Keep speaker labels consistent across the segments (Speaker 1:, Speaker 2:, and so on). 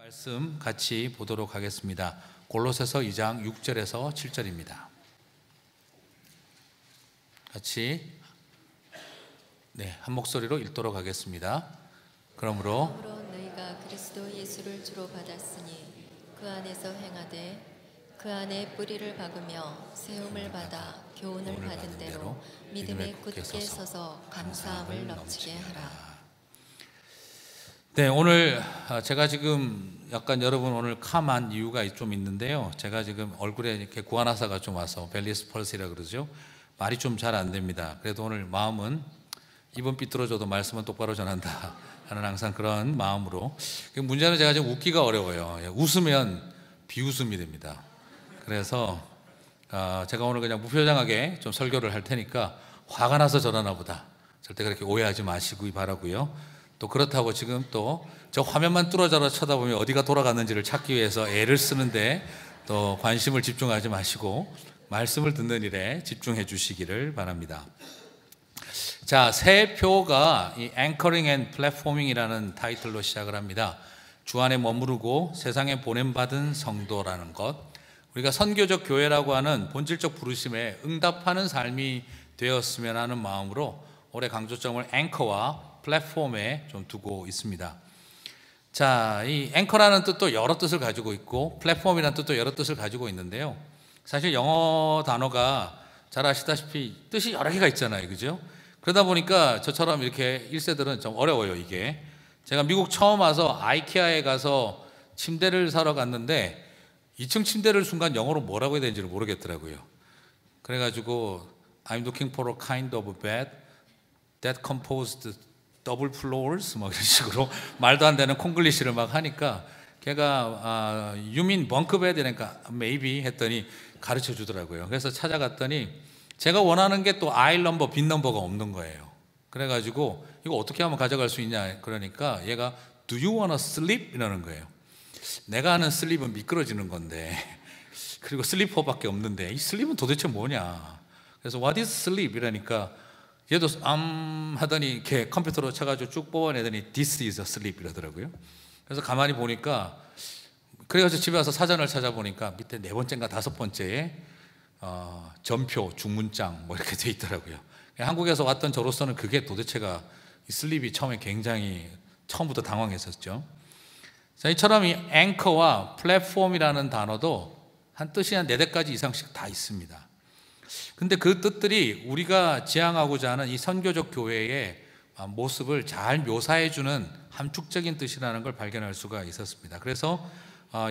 Speaker 1: 말씀 같이 보도록 하겠습니다. 골로새서 2장 6절에서 7절입니다. 같이 한 목소리로 읽도록 하겠습니다. 그러므로
Speaker 2: 너희가 그리스도 예수를 주로 받았으니 그 안에서 행하되 그 안에 뿌리를 박으며 세움을 받아 교훈을 받은 대로 믿음에 굳게 서서 감사함을 넘치게 하라.
Speaker 1: 오늘 제가 지금 약간 여러분 오늘 캄한 이유가 좀 있는데요. 제가 지금 얼굴에 이렇게 구안화사가 좀 와서 벨리스 펄스라 그러죠. 말이 좀 잘 안 됩니다. 그래도 오늘 마음은 입은 삐뚤어져도 말씀은 똑바로 전한다 하는 항상 그런 마음으로. 문제는 제가 지금 웃기가 어려워요. 웃으면 비웃음이 됩니다. 그래서 제가 오늘 그냥 무표정하게 좀 설교를 할 테니까 화가 나서 저러나 보다 절대 그렇게 오해하지 마시기 바라고요. 또 그렇다고 지금 또 저 화면만 뚫어져라 쳐다보면 어디가 돌아갔는지를 찾기 위해서 애를 쓰는데 또 관심을 집중하지 마시고 말씀을 듣는 일에 집중해 주시기를 바랍니다. 자, 새 표가 이 Anchoring and Platforming이라는 타이틀로 시작을 합니다. 주 안에 머무르고 세상에 보냄받은 성도라는 것, 우리가 선교적 교회라고 하는 본질적 부르심에 응답하는 삶이 되었으면 하는 마음으로 올해 강조점을 앵커와 플랫폼에 좀 두고 있습니다. 자, 이 앵커라는 뜻도 여러 뜻을 가지고 있고 플랫폼이라는 뜻도 여러 뜻을 가지고 있는데요. 사실 영어 단어가 잘 아시다시피 뜻이 여러 개가 있잖아요, 그죠? 그러다 보니까 저처럼 이렇게 1세들은 좀 어려워요, 이게. 제가 미국 처음 와서 아이케아에 가서 침대를 사러 갔는데 2층 침대를 순간 영어로 뭐라고 해야 되는지를 모르겠더라고요. 그래가지고 I'm looking for a kind of bed that composed double floors 막 이런 식으로 말도 안 되는 콩글리시를 막 하니까 걔가 you mean bunk bed? 이러니까 maybe 했더니 가르쳐 주더라고요. 그래서 찾아갔더니 제가 원하는 게 또 아isle 넘버, 빈 넘버가 없는 거예요. 그래가지고 이거 어떻게 하면 가져갈 수 있냐 그러니까 얘가 do you wanna sleep? 이러는 거예요. 내가 하는 슬립은 미끄러지는 건데 그리고 슬리퍼밖에 없는데 이 슬립은 도대체 뭐냐. 그래서 what is sleep? 이러니까 얘도 하더니 이렇게 컴퓨터로 쳐가지고 쭉 뽑아내더니 this is a sleep 이러더라고요. 그래서 가만히 보니까 그래가지고 집에 와서 사전을 찾아보니까 밑에 4번째인가 5번째에 전표, 중문장 뭐 이렇게 돼 있더라고요. 한국에서 왔던 저로서는 그게 도대체가 이 슬립이 처음에 굉장히 처음부터 당황했었죠. 자, 이처럼 이 앵커와 플랫폼이라는 단어도 한 뜻이 한 4가지 이상씩 다 있습니다. 근데 그 뜻들이 우리가 지향하고자 하는 이 선교적 교회의 모습을 잘 묘사해주는 함축적인 뜻이라는 걸 발견할 수가 있었습니다. 그래서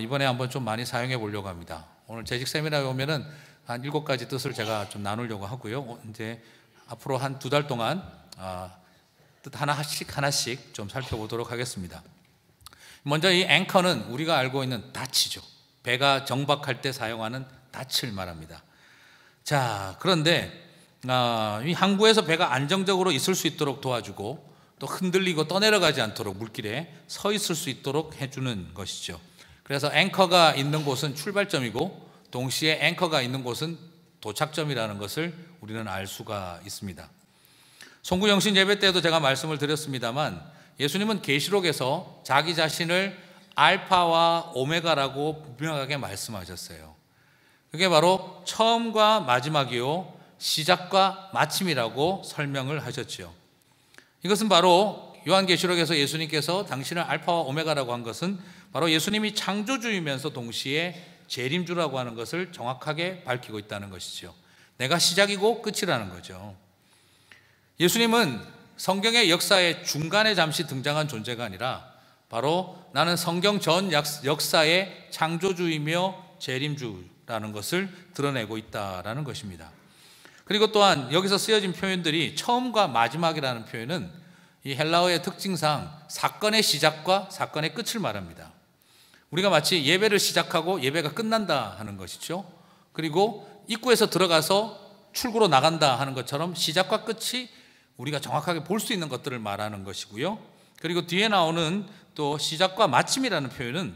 Speaker 1: 이번에 한번 좀 많이 사용해 보려고 합니다. 오늘 재직 세미나에 오면은 한 7가지 뜻을 제가 좀 나누려고 하고요. 이제 앞으로 한 2달 동안 뜻 하나씩 좀 살펴보도록 하겠습니다. 먼저 이 앵커는 우리가 알고 있는 닻이죠. 배가 정박할 때 사용하는 닻을 말합니다. 자, 그런데 이 항구에서 배가 안정적으로 있을 수 있도록 도와주고 또 흔들리고 떠내려가지 않도록 물길에 서 있을 수 있도록 해주는 것이죠. 그래서 앵커가 있는 곳은 출발점이고 동시에 앵커가 있는 곳은 도착점이라는 것을 우리는 알 수가 있습니다. 송구영신 예배 때도 제가 말씀을 드렸습니다만 예수님은 계시록에서 자기 자신을 알파와 오메가라고 분명하게 말씀하셨어요. 그게 바로 처음과 마지막이요 시작과 마침이라고 설명을 하셨죠. 이것은 바로 요한계시록에서 예수님께서 당신을 알파와 오메가라고 한 것은 바로 예수님이 창조주이면서 동시에 재림주라고 하는 것을 정확하게 밝히고 있다는 것이죠. 내가 시작이고 끝이라는 거죠. 예수님은 성경의 역사의 중간에 잠시 등장한 존재가 아니라 바로 나는 성경 전 역사의 창조주이며 재림주라는 것을 드러내고 있다라는 것입니다. 그리고 또한 여기서 쓰여진 표현들이 처음과 마지막이라는 표현은 이 헬라어의 특징상 사건의 시작과 사건의 끝을 말합니다. 우리가 마치 예배를 시작하고 예배가 끝난다 하는 것이죠. 그리고 입구에서 들어가서 출구로 나간다 하는 것처럼 시작과 끝이 우리가 정확하게 볼 수 있는 것들을 말하는 것이고요. 그리고 뒤에 나오는 또 시작과 마침이라는 표현은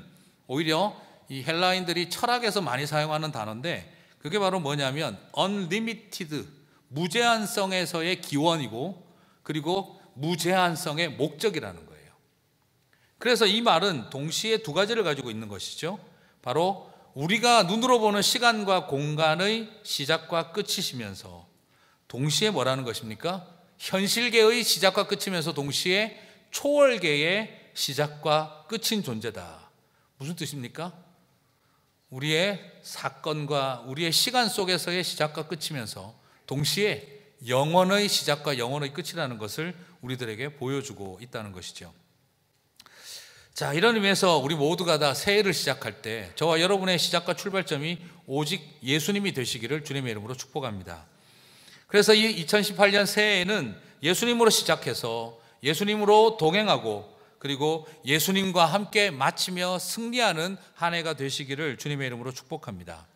Speaker 1: 오히려 이 헬라인들이 철학에서 많이 사용하는 단어인데 그게 바로 뭐냐면 unlimited, 무제한성에서의 기원이고 그리고 무제한성의 목적이라는 거예요. 그래서 이 말은 동시에 두 가지를 가지고 있는 것이죠. 바로 우리가 눈으로 보는 시간과 공간의 시작과 끝이시면서 동시에 뭐라는 것입니까? 현실계의 시작과 끝이면서 동시에 초월계의 시작과 끝인 존재다. 무슨 뜻입니까? 우리의 사건과 우리의 시간 속에서의 시작과 끝이면서 동시에 영원의 시작과 영원의 끝이라는 것을 우리들에게 보여주고 있다는 것이죠. 자, 이런 의미에서 우리 모두가 다 새해를 시작할 때 저와 여러분의 시작과 출발점이 오직 예수님이 되시기를 주님의 이름으로 축복합니다. 그래서 이 2018년 새해에는 예수님으로 시작해서 예수님으로 동행하고 그리고 예수님과 함께 마치며 승리하는 한 해가 되시기를 주님의 이름으로 축복합니다.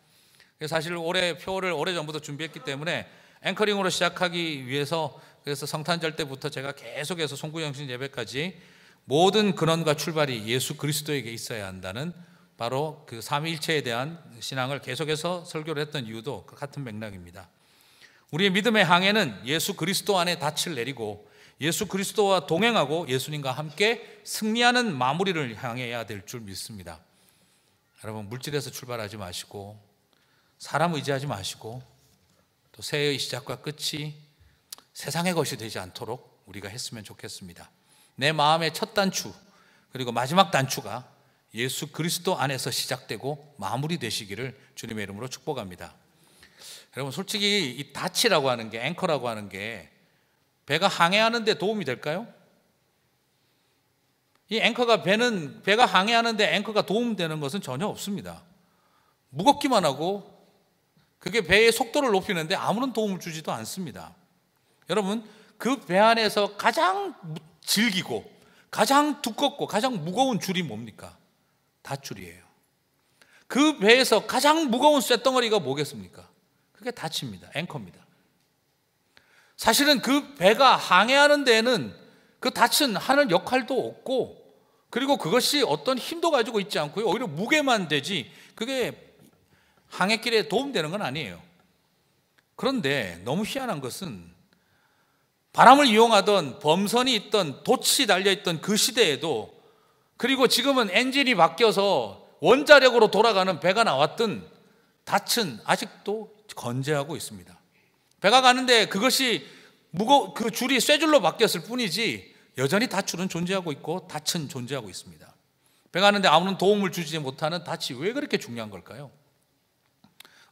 Speaker 1: 사실 올해 표를 오래전부터 준비했기 때문에 앵커링으로 시작하기 위해서 그래서 성탄절 때부터 제가 계속해서 송구영신 예배까지 모든 근원과 출발이 예수 그리스도에게 있어야 한다는 바로 그 삼위일체에 대한 신앙을 계속해서 설교를 했던 이유도 같은 맥락입니다. 우리의 믿음의 항해는 예수 그리스도 안에 닻을 내리고 예수 그리스도와 동행하고 예수님과 함께 승리하는 마무리를 향해야 될 줄 믿습니다. 여러분, 물질에서 출발하지 마시고 사람 의지하지 마시고 또 새해의 시작과 끝이 세상의 것이 되지 않도록 우리가 했으면 좋겠습니다. 내 마음의 첫 단추 그리고 마지막 단추가 예수 그리스도 안에서 시작되고 마무리되시기를 주님의 이름으로 축복합니다. 여러분, 솔직히 이 닻이라고 하는 게, 앵커라고 하는 게 배가 항해하는 데 도움이 될까요? 이 앵커가 배가 항해하는데 앵커가 도움되는 것은 전혀 없습니다. 무겁기만 하고 그게 배의 속도를 높이는데 아무런 도움을 주지도 않습니다. 여러분, 그 배 안에서 가장 질기고 가장 두껍고 가장 무거운 줄이 뭡니까? 닷줄이에요. 그 배에서 가장 무거운 쇳덩어리가 뭐겠습니까? 그게 닻입니다. 앵커입니다. 사실은 그 배가 항해하는 데에는 그 닻은 하는 역할도 없고 그리고 그것이 어떤 힘도 가지고 있지 않고요. 오히려 무게만 되지 그게 항해길에 도움되는 건 아니에요. 그런데 너무 희한한 것은 바람을 이용하던 범선이 있던 돛이 달려있던 그 시대에도 그리고 지금은 엔진이 바뀌어서 원자력으로 돌아가는 배가 나왔던 닻은 아직도 건재하고 있습니다. 배가 가는데 그것이 그 줄이 쇠줄로 바뀌었을 뿐이지 여전히 닷줄은 존재하고 있고 닻은 존재하고 있습니다. 배가 가는데 아무런 도움을 주지 못하는 닻이 왜 그렇게 중요한 걸까요?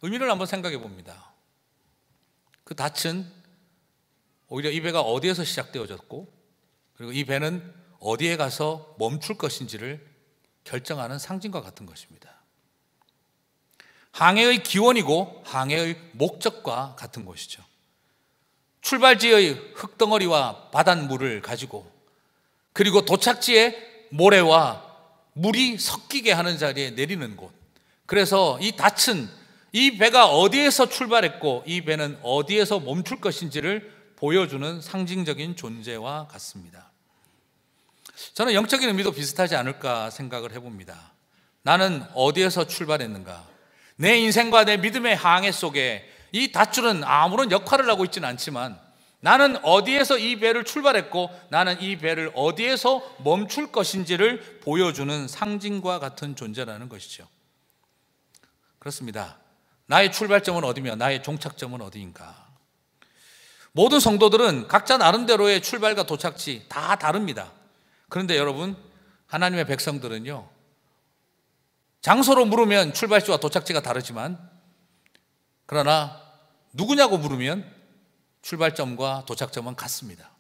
Speaker 1: 의미를 한번 생각해 봅니다. 그 닻은 오히려 이 배가 어디에서 시작되어졌고 그리고 이 배는 어디에 가서 멈출 것인지를 결정하는 상징과 같은 것입니다. 항해의 기원이고 항해의 목적과 같은 것이죠. 출발지의 흙덩어리와 바닷물을 가지고 그리고 도착지에 모래와 물이 섞이게 하는 자리에 내리는 곳. 그래서 이 닻은 이 배가 어디에서 출발했고 이 배는 어디에서 멈출 것인지를 보여주는 상징적인 존재와 같습니다. 저는 영적인 의미도 비슷하지 않을까 생각을 해봅니다. 나는 어디에서 출발했는가? 내 인생과 내 믿음의 항해 속에 이 닷줄은 아무런 역할을 하고 있지는 않지만 나는 어디에서 이 배를 출발했고 나는 이 배를 어디에서 멈출 것인지를 보여주는 상징과 같은 존재라는 것이죠. 그렇습니다. 나의 출발점은 어디며 나의 종착점은 어디인가? 모든 성도들은 각자 나름대로의 출발과 도착지 다 다릅니다. 그런데 여러분, 하나님의 백성들은요, 장소로 물으면 출발지와 도착지가 다르지만 그러나 누구냐고 물으면 출발점과 도착점은 같습니다.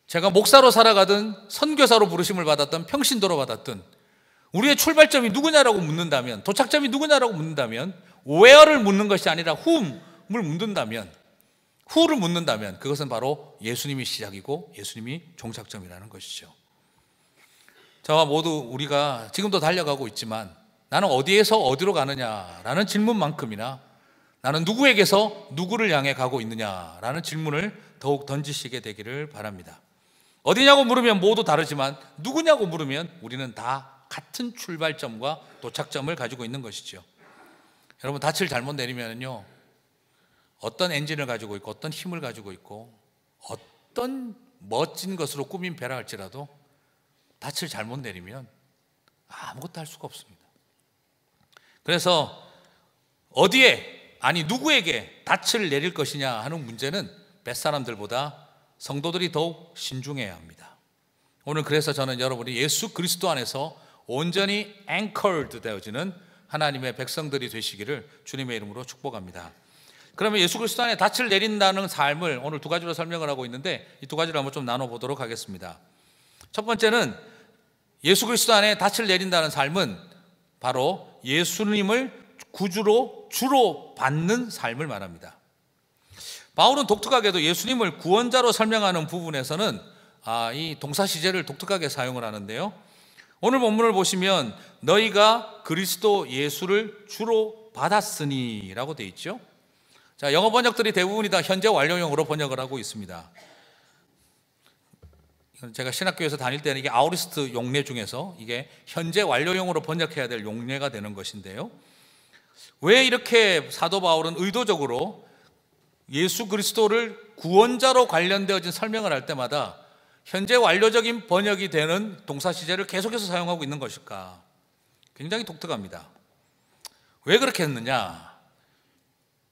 Speaker 1: 제가 목사로 살아가든 선교사로 부르심을 받았든 평신도로 받았든 우리의 출발점이 누구냐라고 묻는다면, 도착점이 누구냐라고 묻는다면, where를 묻는 것이 아니라 whom을 묻는다면 그것은 바로 예수님이 시작이고 예수님이 종착점이라는 것이죠. 저와 모두 우리가 지금도 달려가고 있지만 나는 어디에서 어디로 가느냐라는 질문만큼이나 나는 누구에게서 누구를 향해 가고 있느냐라는 질문을 더욱 던지시게 되기를 바랍니다. 어디냐고 물으면 모두 다르지만 누구냐고 물으면 우리는 다 같은 출발점과 도착점을 가지고 있는 것이죠. 여러분, 닻을 잘못 내리면요, 어떤 엔진을 가지고 있고 어떤 힘을 가지고 있고 어떤 멋진 것으로 꾸민 배라 할지라도 닻을 잘못 내리면 아무것도 할 수가 없습니다. 그래서 어디에, 아니 누구에게 닻을 내릴 것이냐 하는 문제는 뱃사람들보다 성도들이 더욱 신중해야 합니다. 오늘 그래서 저는 여러분이 예수 그리스도 안에서 온전히 anchored 되어지는 하나님의 백성들이 되시기를 주님의 이름으로 축복합니다. 그러면 예수 그리스도 안에 닻을 내린다는 삶을 오늘 두 가지로 설명을 하고 있는데, 이 두 가지를 한번 좀 나눠보도록 하겠습니다. 첫 번째는 예수 그리스도 안에 닻을 내린다는 삶은 바로 예수님을 구주로 주로 받는 삶을 말합니다. 바울은 독특하게도 예수님을 구원자로 설명하는 부분에서는 이 동사시제를 독특하게 사용을 하는데요, 오늘 본문을 보시면 너희가 그리스도 예수를 주로 받았으니 라고 되어 있죠. 자, 영어 번역들이 대부분이 다 현재 완료형으로 번역을 하고 있습니다. 제가 신학교에서 다닐 때는 이게 아우리스트 용례 중에서 이게 현재 완료형으로 번역해야 될 용례가 되는 것인데요, 왜 이렇게 사도 바울은 의도적으로 예수 그리스도를 구원자로 관련되어진 설명을 할 때마다 현재 완료적인 번역이 되는 동사시제를 계속해서 사용하고 있는 것일까? 굉장히 독특합니다. 왜 그렇게 했느냐?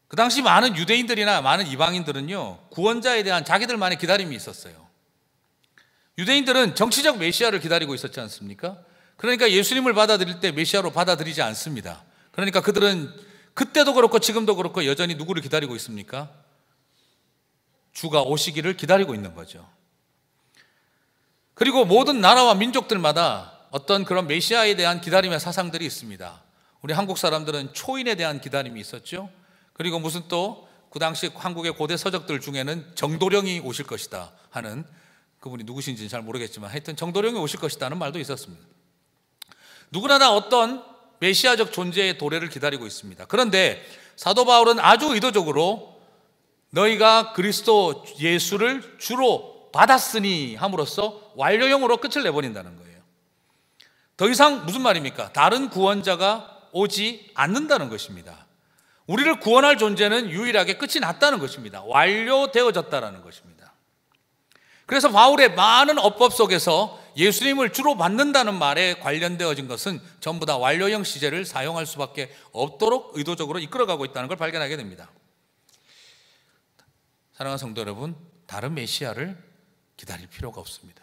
Speaker 1: 그 당시 많은 유대인들이나 많은 이방인들은요, 구원자에 대한 자기들만의 기다림이 있었어요. 유대인들은 정치적 메시아를 기다리고 있었지 않습니까? 그러니까 예수님을 받아들일 때 메시아로 받아들이지 않습니다. 그러니까 그들은 그때도 그렇고 지금도 그렇고 여전히 누구를 기다리고 있습니까? 주가 오시기를 기다리고 있는 거죠. 그리고 모든 나라와 민족들마다 어떤 그런 메시아에 대한 기다림의 사상들이 있습니다. 우리 한국 사람들은 초인에 대한 기다림이 있었죠. 그리고 무슨 또 그 당시 한국의 고대 서적들 중에는 정도령이 오실 것이다 하는, 그분이 누구신지는 잘 모르겠지만 하여튼 정도령이 오실 것이다는 말도 있었습니다. 누구나 다 어떤 메시아적 존재의 도래를 기다리고 있습니다. 그런데 사도 바울은 아주 의도적으로 너희가 그리스도 예수를 주로 받았으니 함으로써 완료형으로 끝을 내버린다는 거예요. 더 이상 무슨 말입니까? 다른 구원자가 오지 않는다는 것입니다. 우리를 구원할 존재는 유일하게 끝이 났다는 것입니다. 완료되어졌다는 것입니다. 그래서 바울의 많은 어법 속에서 예수님을 주로 받는다는 말에 관련되어진 것은 전부 다 완료형 시제를 사용할 수밖에 없도록 의도적으로 이끌어가고 있다는 걸 발견하게 됩니다. 사랑하는 성도 여러분, 다른 메시아를 기다릴 필요가 없습니다.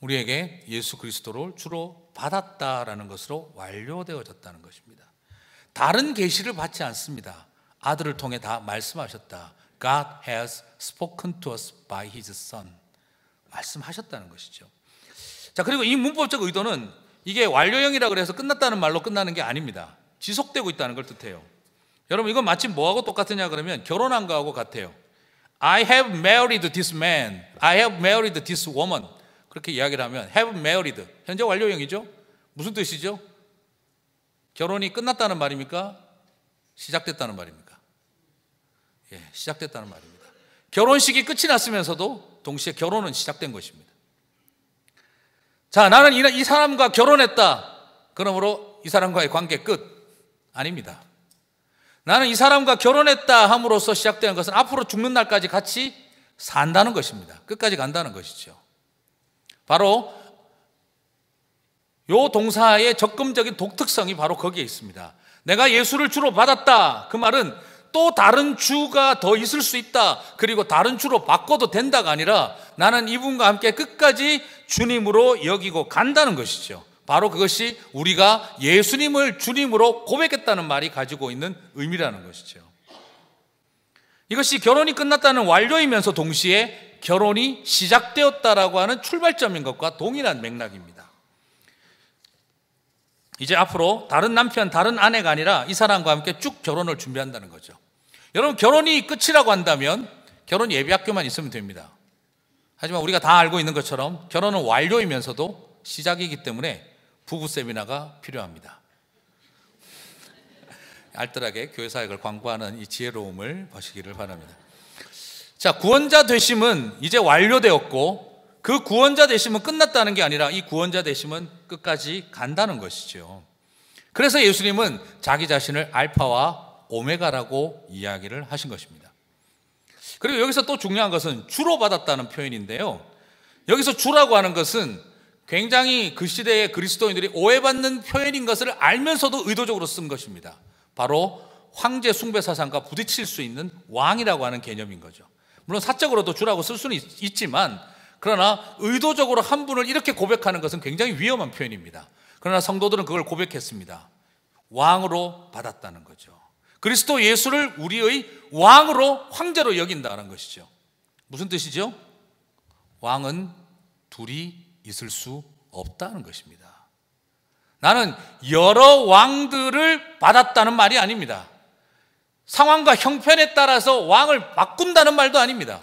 Speaker 1: 우리에게 예수 그리스도를 주로 받았다라는 것으로 완료되어졌다는 것입니다. 다른 계시를 받지 않습니다. 아들을 통해 다 말씀하셨다. God has spoken to us by His Son. 말씀하셨다는 것이죠. 자, 그리고 이 문법적 의도는 이게 완료형이라 그래서 끝났다는 말로 끝나는 게 아닙니다. 지속되고 있다는 걸 뜻해요. 여러분, 이건 마치 뭐하고 똑같으냐 그러면 결혼한 거하고 같아요. I have married this man. I have married this woman. 그렇게 이야기를 하면 have married, 현재 완료형이죠. 무슨 뜻이죠? 결혼이 끝났다는 말입니까? 시작됐다는 말입니까? 예, 시작됐다는 말입니다. 결혼식이 끝이 났으면서도 동시에 결혼은 시작된 것입니다. 자, 나는 이 사람과 결혼했다. 그러므로 이 사람과의 관계 끝. 아닙니다. 나는 이 사람과 결혼했다 함으로써 시작되는 것은 앞으로 죽는 날까지 같이 산다는 것입니다. 끝까지 간다는 것이죠. 바로 요 동사의 적금적인 독특성이 바로 거기에 있습니다. 내가 예수를 주로 받았다. 그 말은 또 다른 주가 더 있을 수 있다. 그리고 다른 주로 바꿔도 된다가 아니라 나는 이분과 함께 끝까지 주님으로 여기고 간다는 것이죠. 바로 그것이 우리가 예수님을 주님으로 고백했다는 말이 가지고 있는 의미라는 것이죠. 이것이 결혼이 끝났다는 완료이면서 동시에 결혼이 시작되었다라고 하는 출발점인 것과 동일한 맥락입니다. 이제 앞으로 다른 남편, 다른 아내가 아니라 이 사람과 함께 쭉 결혼을 준비한다는 거죠. 여러분, 결혼이 끝이라고 한다면 결혼 예비학교만 있으면 됩니다. 하지만 우리가 다 알고 있는 것처럼 결혼은 완료이면서도 시작이기 때문에 부부 세미나가 필요합니다. 알뜰하게 교회 사역을 광고하는 이 지혜로움을 보시기를 바랍니다. 자, 구원자 되심은 이제 완료되었고 그 구원자 되심은 끝났다는 게 아니라 이 구원자 되심은 끝까지 간다는 것이죠. 그래서 예수님은 자기 자신을 알파와 오메가라고 이야기를 하신 것입니다. 그리고 여기서 또 중요한 것은 주로 받았다는 표현인데요, 여기서 주라고 하는 것은 굉장히 그 시대의 그리스도인들이 오해받는 표현인 것을 알면서도 의도적으로 쓴 것입니다. 바로 황제 숭배 사상과 부딪힐 수 있는 왕이라고 하는 개념인 거죠. 물론 사적으로도 주라고 쓸 수는 있지만, 그러나 의도적으로 한 분을 이렇게 고백하는 것은 굉장히 위험한 표현입니다. 그러나 성도들은 그걸 고백했습니다. 왕으로 받았다는 거죠. 그리스도 예수를 우리의 왕으로, 황제로 여긴다는 것이죠. 무슨 뜻이죠? 왕은 둘이 있을 수 없다는 것입니다. 나는 여러 왕들을 받았다는 말이 아닙니다. 상황과 형편에 따라서 왕을 바꾼다는 말도 아닙니다.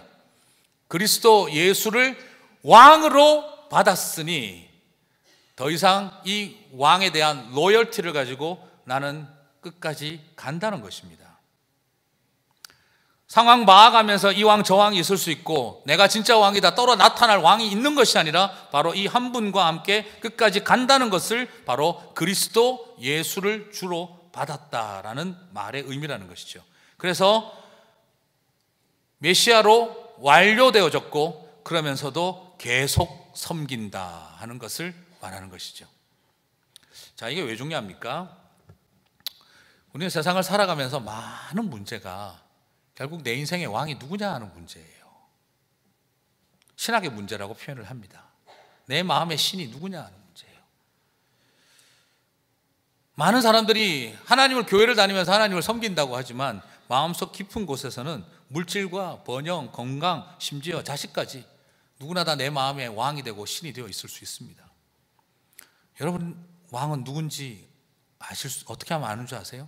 Speaker 1: 그리스도 예수를 왕으로 받았으니 더 이상 이 왕에 대한 로열티를 가지고 나는 끝까지 간다는 것입니다. 상황 봐가면서 이 왕 저 왕이 있을 수 있고 내가 진짜 왕이다 떨어 나타날 왕이 있는 것이 아니라 바로 이 한 분과 함께 끝까지 간다는 것을 바로 그리스도 예수를 주로 받았다라는 말의 의미라는 것이죠. 그래서 메시아로 완료되어졌고 그러면서도 계속 섬긴다 하는 것을 말하는 것이죠. 자, 이게 왜 중요합니까? 우리는 세상을 살아가면서 많은 문제가 결국 내 인생의 왕이 누구냐 하는 문제예요. 신학의 문제라고 표현을 합니다. 내 마음의 신이 누구냐 하는 문제예요. 많은 사람들이 하나님을, 교회를 다니면서 하나님을 섬긴다고 하지만 마음속 깊은 곳에서는 물질과 번영, 건강, 심지어 자식까지 누구나 다 내 마음의 왕이 되고 신이 되어 있을 수 있습니다. 여러분, 왕은 누군지 어떻게 하면 아는 줄 아세요?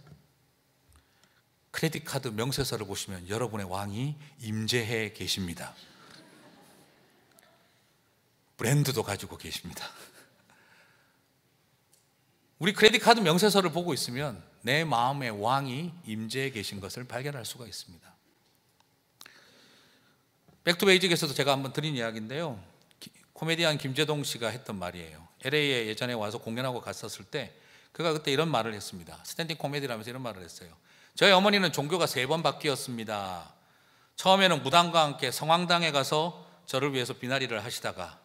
Speaker 1: 크레딧 카드 명세서를 보시면 여러분의 왕이 임재해 계십니다. 브랜드도 가지고 계십니다. 우리 크레딧 카드 명세서를 보고 있으면 내 마음의 왕이 임재해 계신 것을 발견할 수가 있습니다. 백투베이직에서도 제가 한번 드린 이야기인데요, 코미디언 김재동 씨가 했던 말이에요. LA에 예전에 와서 공연하고 갔었을 때 그가 그때 이런 말을 했습니다. 스탠딩 코미디라면서 이런 말을 했어요. 저희 어머니는 종교가 3번 바뀌었습니다. 처음에는 무당과 함께 성황당에 가서 저를 위해서 비나리를 하시다가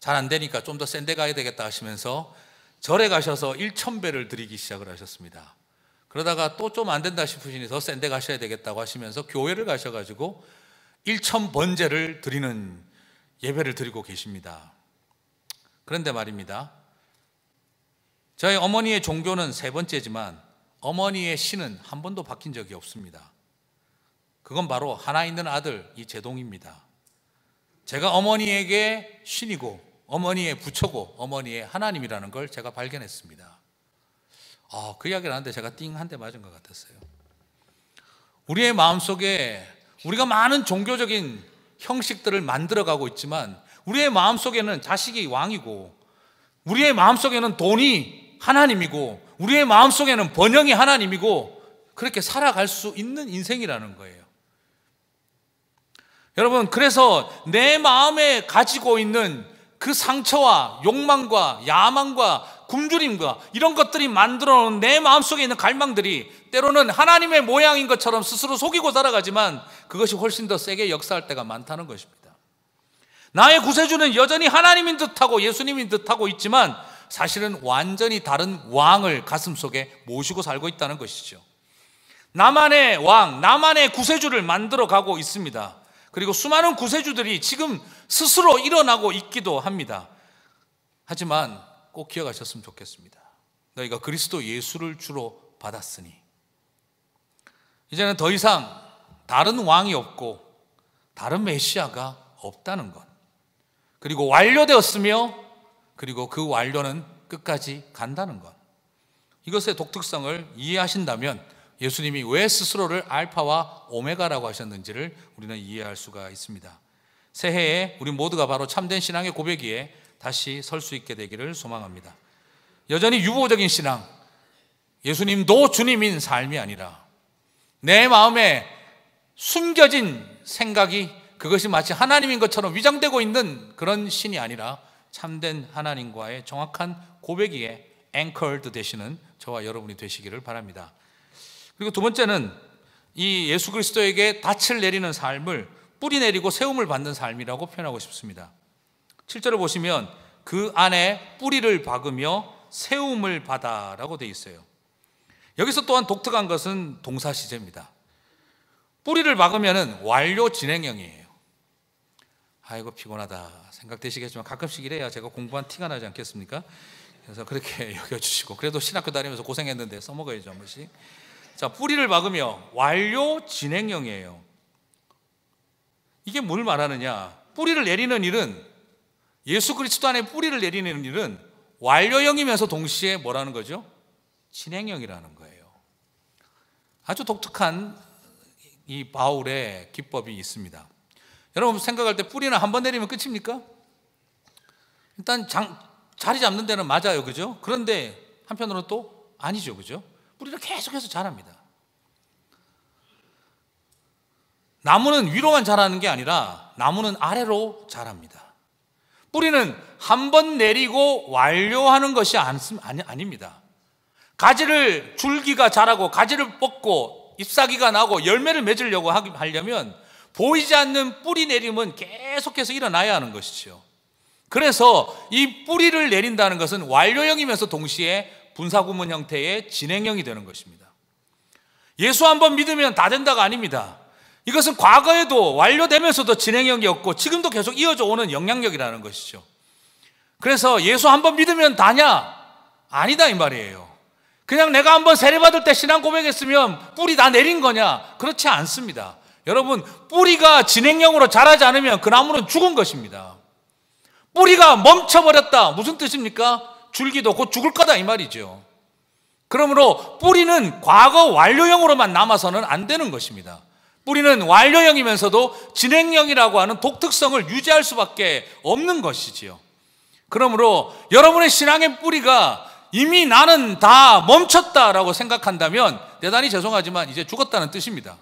Speaker 1: 잘 안 되니까 좀 더 센 데 가야 되겠다 하시면서 절에 가셔서 1000배를 드리기 시작을 하셨습니다. 그러다가 또 좀 안 된다 싶으시니 더 센 데 가셔야 되겠다고 하시면서 교회를 가셔가지고 1000번제를 드리는 예배를 드리고 계십니다. 그런데 말입니다, 저희 어머니의 종교는 3번째지만 어머니의 신은 한 번도 바뀐 적이 없습니다. 그건 바로 하나 있는 아들 이재동입니다. 제가 어머니에게 신이고 어머니의 부처고 어머니의 하나님이라는 걸 제가 발견했습니다. 그 이야기를 하는데 제가 띵 한 대 맞은 것 같았어요. 우리의 마음속에 우리가 많은 종교적인 형식들을 만들어가고 있지만 우리의 마음속에는 자식이 왕이고 우리의 마음속에는 돈이 하나님이고 우리의 마음속에는 번영이 하나님이고 그렇게 살아갈 수 있는 인생이라는 거예요. 여러분, 그래서 내 마음에 가지고 있는 그 상처와 욕망과 야망과 굶주림과 이런 것들이 만들어 놓은 내 마음속에 있는 갈망들이 때로는 하나님의 모양인 것처럼 스스로 속이고 살아가지만 그것이 훨씬 더 세게 역사할 때가 많다는 것입니다. 나의 구세주는 여전히 하나님인 듯하고 예수님인 듯하고 있지만 사실은 완전히 다른 왕을 가슴속에 모시고 살고 있다는 것이죠. 나만의 왕, 나만의 구세주를 만들어 가고 있습니다. 그리고 수많은 구세주들이 지금 스스로 일어나고 있기도 합니다. 하지만 꼭 기억하셨으면 좋겠습니다. 너희가 그리스도 예수를 주로 받았으니 이제는 더 이상 다른 왕이 없고 다른 메시아가 없다는 것, 그리고 완료되었으며 그리고 그 완료는 끝까지 간다는 것, 이것의 독특성을 이해하신다면 예수님이 왜 스스로를 알파와 오메가라고 하셨는지를 우리는 이해할 수가 있습니다. 새해에 우리 모두가 바로 참된 신앙의 고백 위에 다시 설 수 있게 되기를 소망합니다. 여전히 유보적인 신앙, 예수님도 주님인 삶이 아니라 내 마음에 숨겨진 생각이 그것이 마치 하나님인 것처럼 위장되고 있는 그런 신이 아니라 참된 하나님과의 정확한 고백 위에 앵커드 되시는 저와 여러분이 되시기를 바랍니다. 그리고 두 번째는 이 예수 그리스도에게 닻을 내리는 삶을 뿌리 내리고 세움을 받는 삶이라고 표현하고 싶습니다. 7절을 보시면 그 안에 뿌리를 박으며 세움을 받아라고 되어 있어요. 여기서 또한 독특한 것은 동사 시제입니다. 뿌리를 박으면은 완료 진행형이에요. 아이고 피곤하다 생각되시겠지만 가끔씩 이래야 제가 공부한 티가 나지 않겠습니까? 그래서 그렇게 여겨주시고, 그래도 신학교 다니면서 고생했는데 써먹어야죠 한 번씩. 자, 뿌리를 박으며 완료 진행형이에요. 이게 뭘 말하느냐? 뿌리를 내리는 일은, 예수 그리스도 안에 뿌리를 내리는 일은 완료형이면서 동시에 뭐라는 거죠? 진행형이라는 거예요. 아주 독특한 이 바울의 기법이 있습니다. 여러분 생각할 때 뿌리는 한 번 내리면 끝입니까? 일단 자리 잡는 데는 맞아요, 그죠? 그런데 한편으로는 또 아니죠, 그죠? 뿌리를 계속해서 자랍니다. 나무는 위로만 자라는 게 아니라 나무는 아래로 자랍니다. 뿌리는 한 번 내리고 완료하는 것이 아닙니다. 가지를, 줄기가 자라고 가지를 뻗고 잎사귀가 나고 열매를 맺으려고 하려면 보이지 않는 뿌리 내림은 계속해서 일어나야 하는 것이죠. 그래서 이 뿌리를 내린다는 것은 완료형이면서 동시에 분사구문 형태의 진행형이 되는 것입니다. 예수 한번 믿으면 다 된다가 아닙니다. 이것은 과거에도 완료되면서도 진행형이었고 지금도 계속 이어져 오는 영향력이라는 것이죠. 그래서 예수 한번 믿으면 다냐? 아니다 이 말이에요. 그냥 내가 한번 세례받을 때 신앙 고백했으면 뿌리 다 내린 거냐? 그렇지 않습니다. 여러분, 뿌리가 진행형으로 자라지 않으면 그 나무는 죽은 것입니다. 뿌리가 멈춰버렸다, 무슨 뜻입니까? 줄기도 곧 죽을 거다 이 말이죠. 그러므로 뿌리는 과거 완료형으로만 남아서는 안 되는 것입니다. 뿌리는 완료형이면서도 진행형이라고 하는 독특성을 유지할 수밖에 없는 것이지요. 그러므로 여러분의 신앙의 뿌리가 이미 나는 다 멈췄다라고 생각한다면 대단히 죄송하지만 이제 죽었다는 뜻입니다.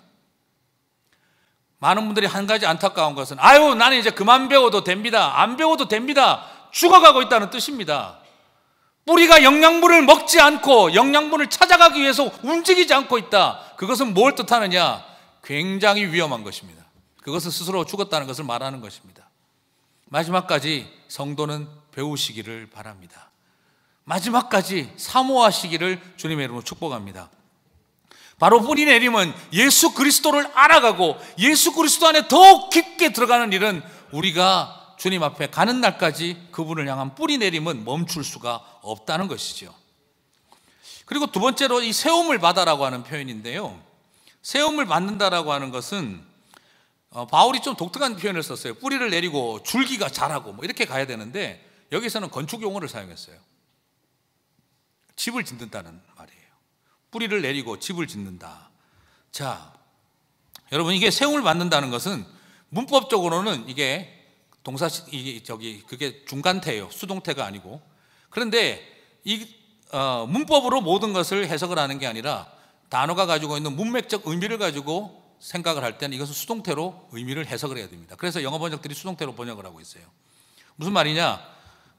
Speaker 1: 많은 분들이 한 가지 안타까운 것은 아유 나는 이제 그만 배워도 됩니다, 안 배워도 됩니다, 죽어가고 있다는 뜻입니다. 뿌리가 영양분을 먹지 않고 영양분을 찾아가기 위해서 움직이지 않고 있다. 그것은 뭘 뜻하느냐? 굉장히 위험한 것입니다. 그것은 스스로 죽었다는 것을 말하는 것입니다. 마지막까지 성도는 배우시기를 바랍니다. 마지막까지 사모하시기를 주님의 이름으로 축복합니다. 바로 뿌리 내림은 예수 그리스도를 알아가고 예수 그리스도 안에 더욱 깊게 들어가는 일은 우리가 주님 앞에 가는 날까지 그분을 향한 뿌리 내림은 멈출 수가 없다는 것이죠. 그리고 두 번째로 이 세움을 받아라고 하는 표현인데요, 세움을 받는다라고 하는 것은 바울이 좀 독특한 표현을 썼어요. 뿌리를 내리고 줄기가 자라고 뭐 이렇게 가야 되는데 여기서는 건축 용어를 사용했어요. 집을 짓는다는 말이에요. 뿌리를 내리고 집을 짓는다. 자, 여러분 이게 세움을 받는다는 것은 문법적으로는 이게 그게 중간태예요. 수동태가 아니고. 그런데 이 문법으로 모든 것을 해석을 하는 게 아니라 단어가 가지고 있는 문맥적 의미를 가지고 생각을 할 때는 이것은 수동태로 의미를 해석을 해야 됩니다. 그래서 영어 번역들이 수동태로 번역을 하고 있어요. 무슨 말이냐?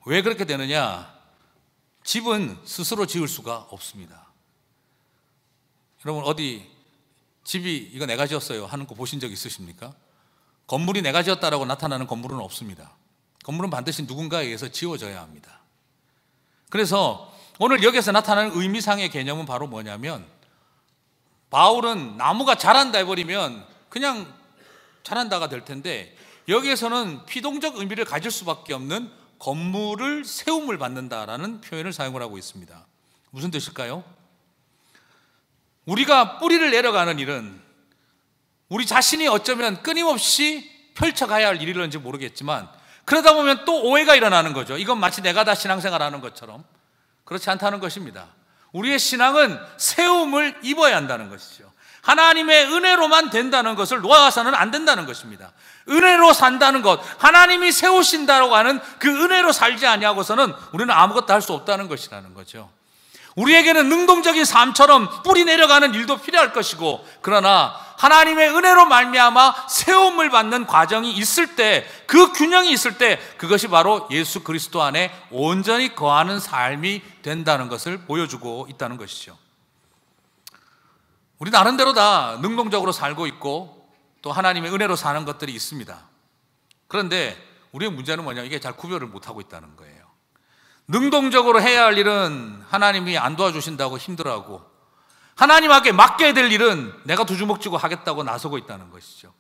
Speaker 1: 왜 그렇게 되느냐? 집은 스스로 지을 수가 없습니다. 여러분 어디 집이 이거 내가 지었어요 하는 거 보신 적 있으십니까? 건물이 내가 지었다라고 나타나는 건물은 없습니다. 건물은 반드시 누군가에 의해서 지어져야 합니다. 그래서 오늘 여기서 나타나는 의미상의 개념은 바로 뭐냐면, 바울은 나무가 자란다 해버리면 그냥 자란다가 될 텐데 여기에서는 피동적 의미를 가질 수밖에 없는 건물을 세움을 받는다라는 표현을 사용을 하고 있습니다. 무슨 뜻일까요? 우리가 뿌리를 내려가는 일은 우리 자신이 어쩌면 끊임없이 펼쳐가야 할 일이런지 모르겠지만 그러다 보면 또 오해가 일어나는 거죠. 이건 마치 내가 다 신앙생활하는 것처럼. 그렇지 않다는 것입니다. 우리의 신앙은 세움을 입어야 한다는 것이죠. 하나님의 은혜로만 된다는 것을 놓아서는 안 된다는 것입니다. 은혜로 산다는 것, 하나님이 세우신다고 하는 그 은혜로 살지 아니하고서는 우리는 아무것도 할 수 없다는 것이라는 거죠. 우리에게는 능동적인 삶처럼 뿌리 내려가는 일도 필요할 것이고, 그러나 하나님의 은혜로 말미암아 세움을 받는 과정이 있을 때, 그 균형이 있을 때 그것이 바로 예수 그리스도 안에 온전히 거하는 삶이 된다는 것을 보여주고 있다는 것이죠. 우리 나름대로 다 능동적으로 살고 있고 또 하나님의 은혜로 사는 것들이 있습니다. 그런데 우리의 문제는 뭐냐? 이게 잘 구별을 못하고 있다는 거예요. 능동적으로 해야 할 일은 하나님이 안 도와주신다고 힘들어하고, 하나님에게 맡겨야 될 일은 내가 두 주먹 쥐고 하겠다고 나서고 있다는 것이죠.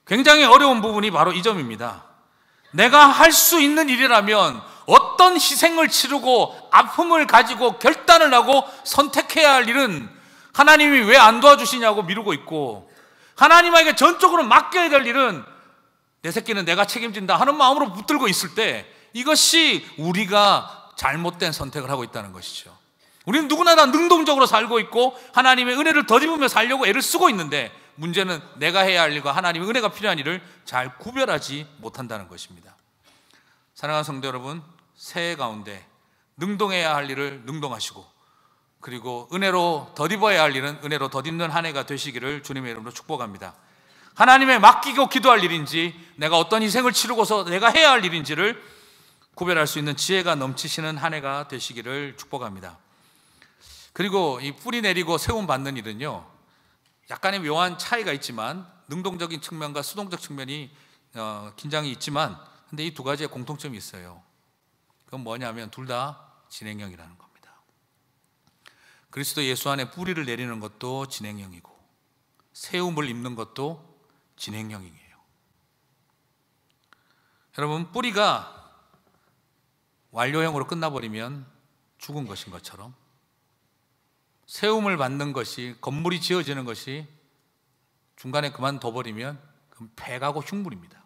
Speaker 1: 굉장히 어려운 부분이 바로 이 점입니다. 내가 할 수 있는 일이라면 어떤 희생을 치르고 아픔을 가지고 결단을 하고 선택해야 할 일은 하나님이 왜 안 도와주시냐고 미루고 있고, 하나님에게 전적으로 맡겨야 될 일은 내 새끼는 내가 책임진다 하는 마음으로 붙들고 있을 때, 이것이 우리가 잘못된 선택을 하고 있다는 것이죠. 우리는 누구나 다 능동적으로 살고 있고 하나님의 은혜를 덧입으며 살려고 애를 쓰고 있는데, 문제는 내가 해야 할 일과 하나님의 은혜가 필요한 일을 잘 구별하지 못한다는 것입니다. 사랑하는 성도 여러분, 새해 가운데 능동해야 할 일을 능동하시고, 그리고 은혜로 덧입어야 할 일은 은혜로 덧입는 한 해가 되시기를 주님의 이름으로 축복합니다. 하나님의 맡기고 기도할 일인지, 내가 어떤 희생을 치르고서 내가 해야 할 일인지를 구별할 수 있는 지혜가 넘치시는 한 해가 되시기를 축복합니다. 그리고 이 뿌리 내리고 세움 받는 일은요, 약간의 묘한 차이가 있지만, 능동적인 측면과 수동적 측면이 긴장이 있지만, 근데 이 두 가지의 공통점이 있어요. 그건 뭐냐면 둘 다 진행형이라는 겁니다. 그리스도 예수 안에 뿌리를 내리는 것도 진행형이고, 세움을 입는 것도 진행형이에요. 여러분, 뿌리가 완료형으로 끝나버리면 죽은 것인 것처럼, 세움을 받는 것이, 건물이 지어지는 것이 중간에 그만둬버리면 그건 폐가고 흉물입니다.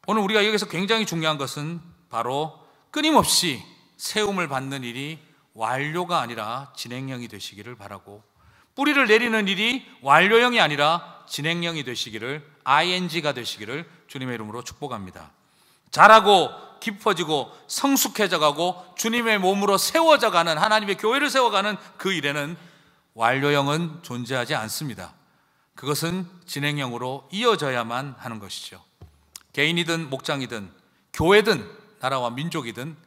Speaker 1: 오늘 우리가 여기서 굉장히 중요한 것은 바로 끊임없이 세움을 받는 일이 완료가 아니라 진행형이 되시기를 바라고, 뿌리를 내리는 일이 완료형이 아니라 진행형이 되시기를, ING가 되시기를 주님의 이름으로 축복합니다. 자라고 깊어지고 성숙해져가고 주님의 몸으로 세워져가는, 하나님의 교회를 세워가는 그 일에는 완료형은 존재하지 않습니다. 그것은 진행형으로 이어져야만 하는 것이죠. 개인이든 목장이든 교회든 나라와 민족이든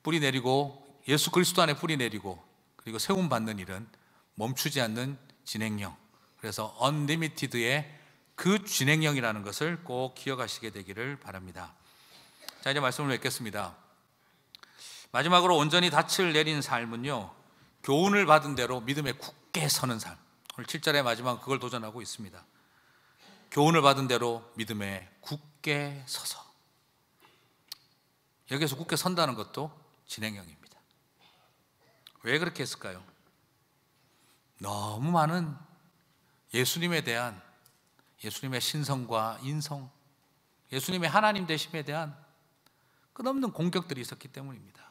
Speaker 1: 뿌리 내리고 예수 그리스도 안에 뿌리 내리고 그리고 세움 받는 일은 멈추지 않는 진행형, 그래서 언리미티드의 그 진행형이라는 것을 꼭 기억하시게 되기를 바랍니다. 자, 이제 말씀을 맺겠습니다. 마지막으로 온전히 닻을 내린 삶은요, 교훈을 받은 대로 믿음에 굳게 서는 삶. 오늘 7절의 마지막 그걸 도전하고 있습니다. 교훈을 받은 대로 믿음에 굳게 서서. 여기서 굳게 선다는 것도 진행형입니다. 왜 그렇게 했을까요? 너무 많은 예수님에 대한, 예수님의 신성과 인성, 예수님의 하나님 되심에 대한 끝없는 공격들이 있었기 때문입니다.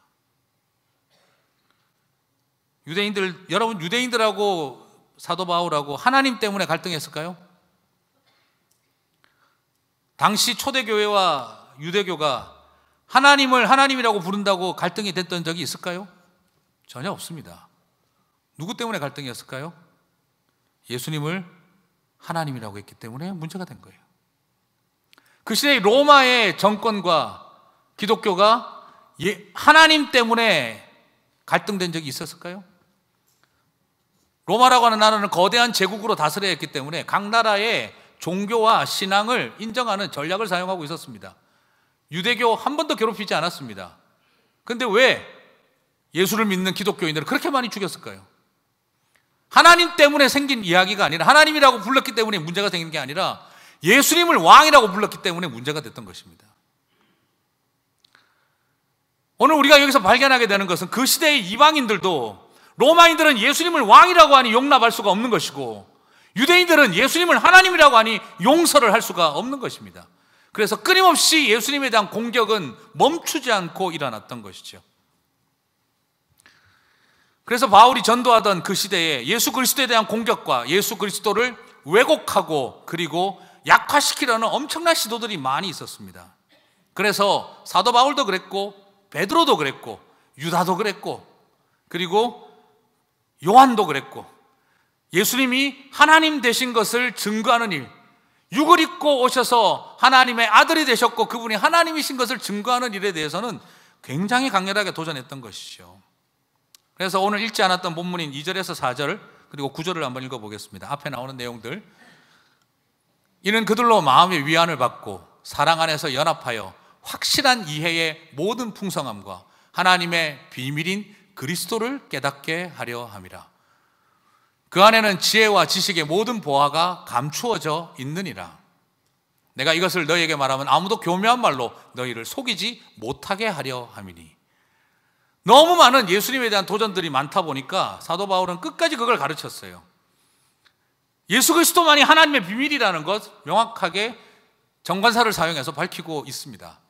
Speaker 1: 유대인들, 여러분, 유대인들하고 사도 바울하고 하나님 때문에 갈등했을까요? 당시 초대교회와 유대교가 하나님을 하나님이라고 부른다고 갈등이 됐던 적이 있을까요? 전혀 없습니다. 누구 때문에 갈등이었을까요? 예수님을 하나님이라고 했기 때문에 문제가 된 거예요. 그 시대의 로마의 정권과 기독교가 하나님 때문에 갈등된 적이 있었을까요? 로마라고 하는 나라는 거대한 제국으로 다스려야 했기 때문에 각 나라의 종교와 신앙을 인정하는 전략을 사용하고 있었습니다. 유대교 한 번도 괴롭히지 않았습니다. 그런데 왜 예수를 믿는 기독교인들을 그렇게 많이 죽였을까요? 하나님 때문에 생긴 이야기가 아니라, 하나님이라고 불렀기 때문에 문제가 생긴 게 아니라 예수님을 왕이라고 불렀기 때문에 문제가 됐던 것입니다. 오늘 우리가 여기서 발견하게 되는 것은 그 시대의 이방인들도, 로마인들은 예수님을 왕이라고 하니 용납할 수가 없는 것이고, 유대인들은 예수님을 하나님이라고 하니 용서를 할 수가 없는 것입니다. 그래서 끊임없이 예수님에 대한 공격은 멈추지 않고 일어났던 것이죠. 그래서 바울이 전도하던 그 시대에 예수 그리스도에 대한 공격과 예수 그리스도를 왜곡하고 그리고 약화시키려는 엄청난 시도들이 많이 있었습니다. 그래서 사도 바울도 그랬고, 베드로도 그랬고, 유다도 그랬고, 그리고 요한도 그랬고, 예수님이 하나님 되신 것을 증거하는 일, 육을 입고 오셔서 하나님의 아들이 되셨고 그분이 하나님이신 것을 증거하는 일에 대해서는 굉장히 강렬하게 도전했던 것이죠. 그래서 오늘 읽지 않았던 본문인 2절에서 4절 그리고 9절을 한번 읽어보겠습니다. 앞에 나오는 내용들. 이는 그들로 마음의 위안을 받고 사랑 안에서 연합하여 확실한 이해의 모든 풍성함과 하나님의 비밀인 그리스도를 깨닫게 하려 함이라. 그 안에는 지혜와 지식의 모든 보화가 감추어져 있느니라. 내가 이것을 너희에게 말하면 아무도 교묘한 말로 너희를 속이지 못하게 하려 함이니. 너무 많은 예수님에 대한 도전들이 많다 보니까 사도 바울은 끝까지 그걸 가르쳤어요. 예수 그리스도만이 하나님의 비밀이라는 것 명확하게 정관사를 사용해서 밝히고 있습니다.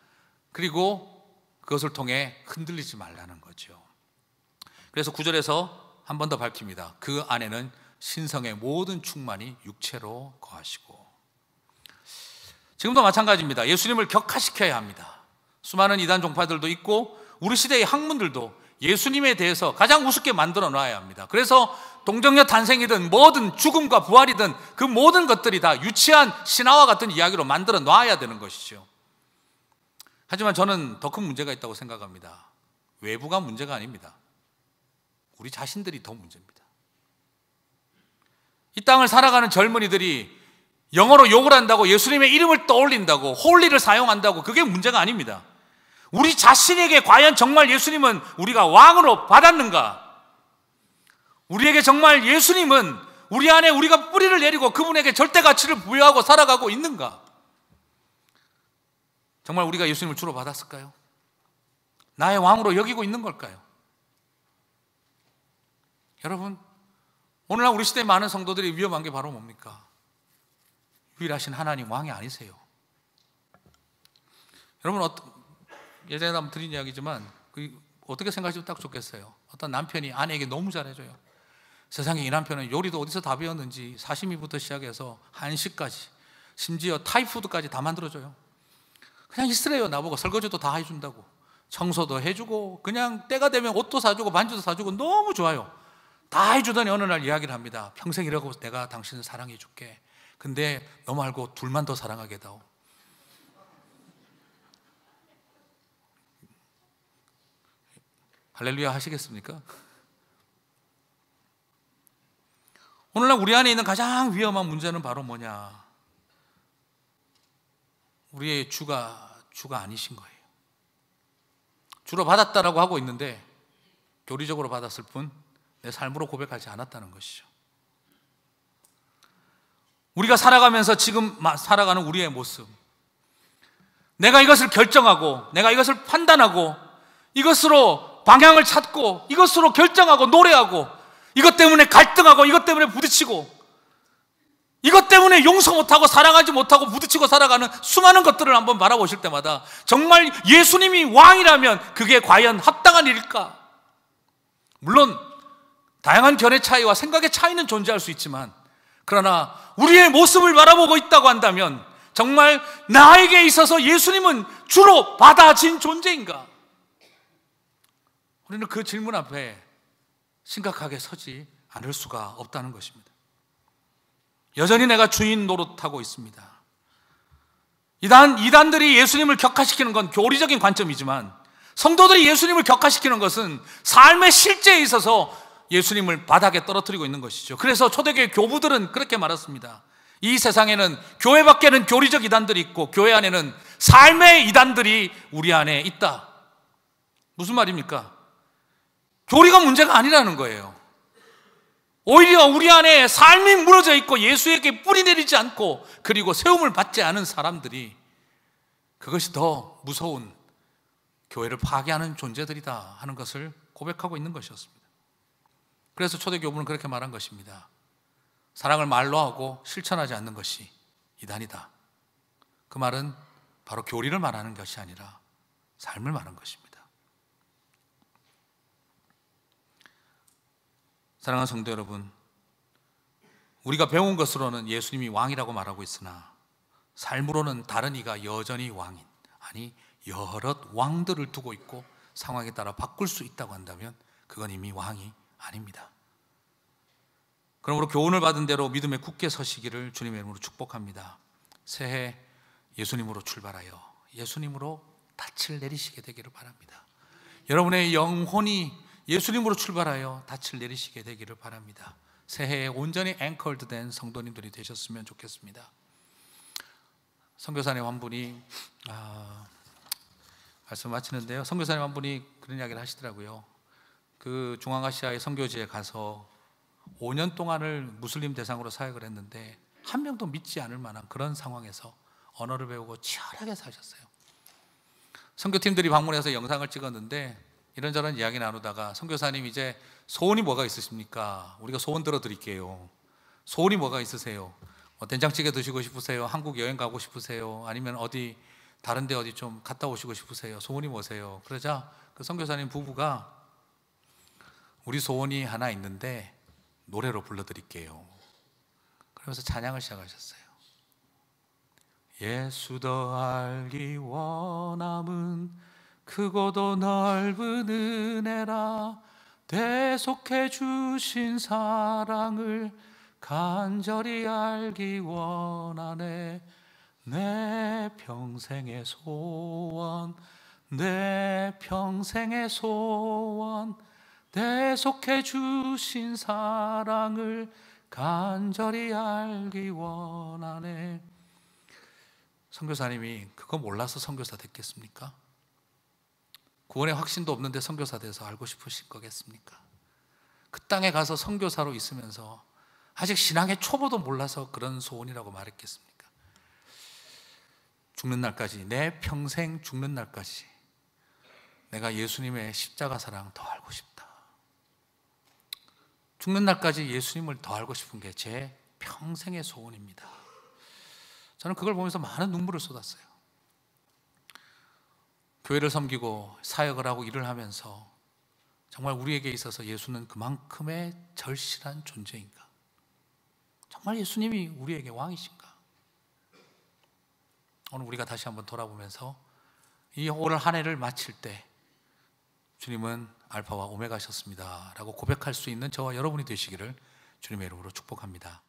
Speaker 1: 그리고 그것을 통해 흔들리지 말라는 거죠. 그래서 9절에서 한 번 더 밝힙니다. 그 안에는 신성의 모든 충만이 육체로 거하시고. 지금도 마찬가지입니다. 예수님을 격화시켜야 합니다. 수많은 이단 종파들도 있고 우리 시대의 학문들도 예수님에 대해서 가장 우습게 만들어 놔야 합니다. 그래서 동정녀 탄생이든 뭐든 죽음과 부활이든 그 모든 것들이 다 유치한 신화와 같은 이야기로 만들어 놔야 되는 것이죠. 하지만 저는 더 큰 문제가 있다고 생각합니다. 외부가 문제가 아닙니다. 우리 자신들이 더 문제입니다. 이 땅을 살아가는 젊은이들이 영어로 욕을 한다고 예수님의 이름을 떠올린다고 홀리를 사용한다고 그게 문제가 아닙니다. 우리 자신에게 과연 정말 예수님은 우리가 왕으로 받았는가? 우리에게 정말 예수님은 우리 안에 우리가 뿌리를 내리고 그분에게 절대 가치를 부여하고 살아가고 있는가? 정말 우리가 예수님을 주로 받았을까요? 나의 왕으로 여기고 있는 걸까요? 여러분, 오늘날 우리 시대의 많은 성도들이 위험한 게 바로 뭡니까? 유일하신 하나님 왕이 아니세요. 여러분, 예전에 한번 드린 이야기지만 어떻게 생각하시면 딱 좋겠어요. 어떤 남편이 아내에게 너무 잘해줘요. 세상에 이 남편은 요리도 어디서 다 배웠는지 사시미부터 시작해서 한식까지 심지어 타이푸드까지 다 만들어줘요. 그냥 있으래요. 나보고 설거지도 다 해준다고, 청소도 해주고, 그냥 때가 되면 옷도 사주고 반지도 사주고 너무 좋아요. 다 해주더니 어느 날 이야기를 합니다. 평생 이라고 내가 당신을 사랑해 줄게. 근데 너 말고 둘만 더 사랑하게 다오. 할렐루야 하시겠습니까? 오늘날 우리 안에 있는 가장 위험한 문제는 바로 뭐냐? 우리의 주가 아니신 거예요. 주로 받았다라고 하고 있는데 교리적으로 받았을 뿐 내 삶으로 고백하지 않았다는 것이죠. 우리가 살아가면서 지금 살아가는 우리의 모습, 내가 이것을 결정하고 내가 이것을 판단하고 이것으로 방향을 찾고 이것으로 결정하고 노래하고 이것 때문에 갈등하고 이것 때문에 부딪히고 이것 때문에 용서 못하고 사랑하지 못하고 부딪히고 살아가는 수많은 것들을 한번 바라보실 때마다 정말 예수님이 왕이라면 그게 과연 합당한 일일까? 물론 다양한 견해 차이와 생각의 차이는 존재할 수 있지만, 그러나 우리의 모습을 바라보고 있다고 한다면 정말 나에게 있어서 예수님은 주로 받아진 존재인가? 우리는 그 질문 앞에 심각하게 서지 않을 수가 없다는 것입니다. 여전히 내가 주인 노릇하고 있습니다. 이단들이 예수님을 격화시키는 건 교리적인 관점이지만 성도들이 예수님을 격화시키는 것은 삶의 실제에 있어서 예수님을 바닥에 떨어뜨리고 있는 것이죠. 그래서 초대교회 교부들은 그렇게 말했습니다. 이 세상에는 교회 밖에는 교리적 이단들이 있고 교회 안에는 삶의 이단들이 우리 안에 있다. 무슨 말입니까? 교리가 문제가 아니라는 거예요. 오히려 우리 안에 삶이 무너져 있고 예수에게 뿌리 내리지 않고 그리고 세움을 받지 않은 사람들이, 그것이 더 무서운 교회를 파괴하는 존재들이다 하는 것을 고백하고 있는 것이었습니다. 그래서 초대교부는 그렇게 말한 것입니다. 사랑을 말로 하고 실천하지 않는 것이 이단이다. 그 말은 바로 교리를 말하는 것이 아니라 삶을 말하는 것입니다. 사랑하는 성도 여러분, 우리가 배운 것으로는 예수님이 왕이라고 말하고 있으나 삶으로는 다른 이가 여전히 왕인, 아니 여러 왕들을 두고 있고 상황에 따라 바꿀 수 있다고 한다면 그건 이미 왕이 아닙니다. 그러므로 교훈을 받은 대로 믿음에 굳게 서시기를 주님의 이름으로 축복합니다. 새해 예수님으로 출발하여 예수님으로 닻을 내리시게 되기를 바랍니다. 여러분의 영혼이 예수님으로 출발하여 닻을 내리시게 되기를 바랍니다. 새해에 온전히 앵커드 된 성도님들이 되셨으면 좋겠습니다. 선교사님 한 분이 말씀 마치는데요, 선교사님 한 분이 그런 이야기를 하시더라고요. 그 중앙아시아의 선교지에 가서 5년 동안을 무슬림 대상으로 사역을 했는데 한 명도 믿지 않을 만한 그런 상황에서 언어를 배우고 치열하게 사셨어요. 선교팀들이 방문해서 영상을 찍었는데 이런저런 이야기 나누다가 선교사님, 이제 소원이 뭐가 있으십니까? 우리가 소원 들어드릴게요. 소원이 뭐가 있으세요? 된장찌개 드시고 싶으세요? 한국 여행 가고 싶으세요? 아니면 어디 다른 데 어디 좀 갔다 오시고 싶으세요? 소원이 뭐세요? 그러자 그 선교사님 부부가 우리 소원이 하나 있는데 노래로 불러드릴게요. 그러면서 찬양을 시작하셨어요. 예수 더 알기 원함은 크고도 넓은 은혜라, 대속해 주신 사랑을 간절히 알기 원하네. 내 평생의 소원, 내 평생의 소원, 대속해 주신 사랑을 간절히 알기 원하네. 선교사님이 그거 몰라서 선교사 됐겠습니까? 구원의 확신도 없는데 선교사 돼서 알고 싶으신 거겠습니까? 그 땅에 가서 선교사로 있으면서 아직 신앙의 초보도 몰라서 그런 소원이라고 말했겠습니까? 죽는 날까지, 내 평생 죽는 날까지 내가 예수님의 십자가 사랑 더 알고 싶다. 죽는 날까지 예수님을 더 알고 싶은 게 제 평생의 소원입니다. 저는 그걸 보면서 많은 눈물을 쏟았어요. 교회를 섬기고 사역을 하고 일을 하면서 정말 우리에게 있어서 예수는 그만큼의 절실한 존재인가? 정말 예수님이 우리에게 왕이신가? 오늘 우리가 다시 한번 돌아보면서 이 올 한 해를 마칠 때 주님은 알파와 오메가셨습니다 라고 고백할 수 있는 저와 여러분이 되시기를 주님의 이름으로 축복합니다.